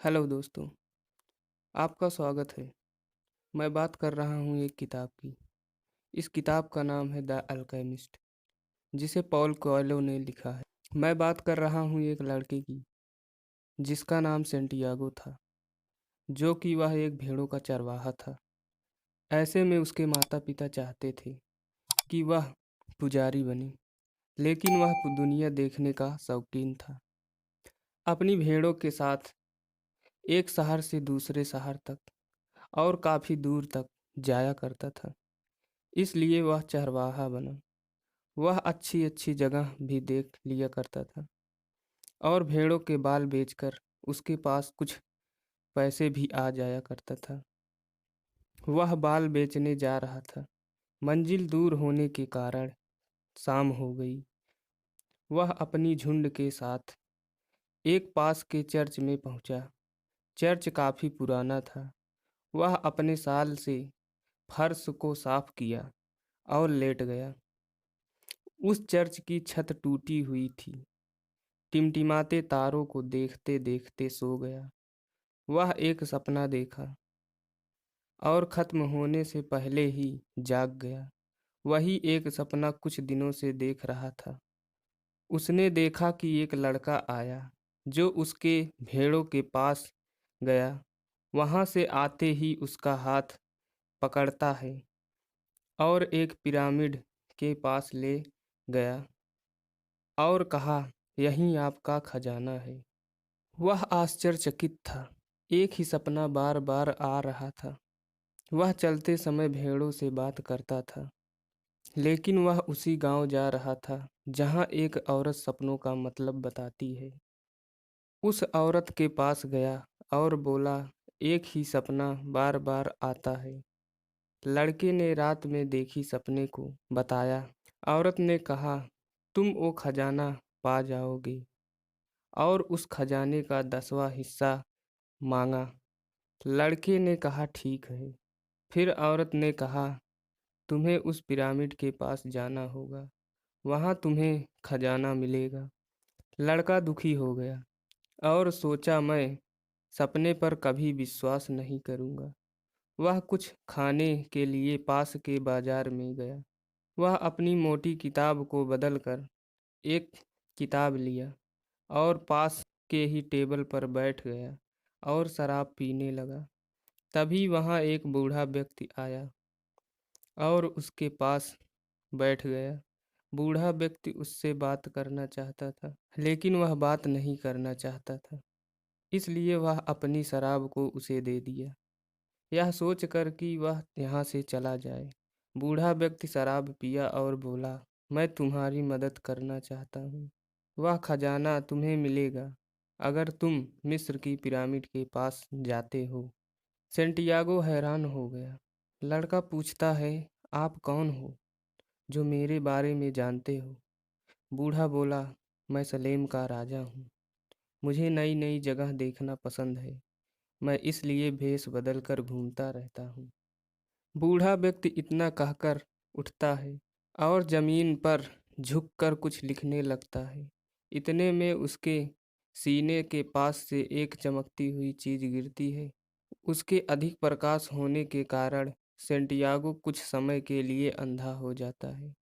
Hello दोस्तों, आपका स्वागत है। मैं बात कर रहा हूँ एक किताब की। इस किताब का नाम है द अल्केमिस्ट, जिसे पॉल कोएल्हो ने लिखा है। मैं बात कर रहा हूँ एक लड़के की, जिसका नाम सेंटियागो था, जो कि वह एक भेड़ों का चरवाहा था। ऐसे में उसके माता पिता चाहते थे कि वह पुजारी बने, लेकिन वह दुनिया देखने का शौकीन था। अपनी भेड़ों के साथ एक शहर से दूसरे शहर तक और काफ़ी दूर तक जाया करता था। इसलिए वह चरवाहा बना। वह अच्छी अच्छी जगह भी देख लिया करता था और भेड़ों के बाल बेचकर उसके पास कुछ पैसे भी आ जाया करता था। वह बाल बेचने जा रहा था। मंजिल दूर होने के कारण शाम हो गई। वह अपनी झुंड के साथ एक पास के चर्च में पहुंचा। चर्च काफ़ी पुराना था। वह अपने साल से फर्श को साफ किया और लेट गया। उस चर्च की छत टूटी हुई थी। टिमटिमाते तारों को देखते देखते सो गया। वह एक सपना देखा और खत्म होने से पहले ही जाग गया। वही एक सपना कुछ दिनों से देख रहा था। उसने देखा कि एक लड़का आया जो उसके भेड़ों के पास गया। वहां से आते ही उसका हाथ पकड़ता है और एक पिरामिड के पास ले गया और कहा, यही आपका खजाना है। वह आश्चर्यचकित था। एक ही सपना बार बार आ रहा था। वह चलते समय भेड़ों से बात करता था, लेकिन वह उसी गांव जा रहा था जहां एक औरत सपनों का मतलब बताती है। उस औरत के पास गया और बोला, एक ही सपना बार बार आता है। लड़के ने रात में देखी सपने को बताया। औरत ने कहा, तुम वो खजाना पा जाओगे और उस खजाने का 10वां हिस्सा मांगा। लड़के ने कहा, ठीक है। फिर औरत ने कहा, तुम्हें उस पिरामिड के पास जाना होगा, वहाँ तुम्हें खजाना मिलेगा। लड़का दुखी हो गया और सोचा, मैं सपने पर कभी विश्वास नहीं करूँगा। वह कुछ खाने के लिए पास के बाजार में गया। वह अपनी मोटी किताब को बदलकर एक किताब लिया और पास के ही टेबल पर बैठ गया और शराब पीने लगा। तभी वहाँ एक बूढ़ा व्यक्ति आया और उसके पास बैठ गया। बूढ़ा व्यक्ति उससे बात करना चाहता था, लेकिन वह बात नहीं करना चाहता था। इसलिए वह अपनी शराब को उसे दे दिया, यह सोचकर कि वह यहाँ से चला जाए। बूढ़ा व्यक्ति शराब पिया और बोला, मैं तुम्हारी मदद करना चाहता हूँ। वह खजाना तुम्हें मिलेगा अगर तुम मिस्र की पिरामिड के पास जाते हो। सेंटियागो हैरान हो गया। लड़का पूछता है, आप कौन हो जो मेरे बारे में जानते हो? बूढ़ा बोला, मैं सलेम का राजा हूँ। मुझे नई नई जगह देखना पसंद है। मैं इसलिए भेष बदल कर घूमता रहता हूँ। बूढ़ा व्यक्ति इतना कहकर उठता है और जमीन पर झुककर कुछ लिखने लगता है। इतने में उसके सीने के पास से एक चमकती हुई चीज गिरती है। उसके अधिक प्रकाश होने के कारण सेंटियागो कुछ समय के लिए अंधा हो जाता है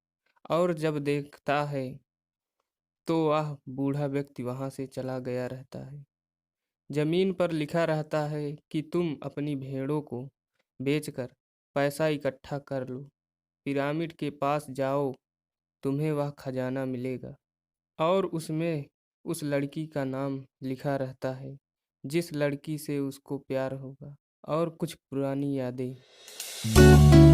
और जब देखता है तो वह बूढ़ा व्यक्ति वहां से चला गया रहता है। जमीन पर लिखा रहता है कि तुम अपनी भेड़ों को बेचकर पैसा इकट्ठा कर लो, पिरामिड के पास जाओ, तुम्हें वह खजाना मिलेगा। और उसमें उस लड़की का नाम लिखा रहता है जिस लड़की से उसको प्यार होगा और कुछ पुरानी यादें।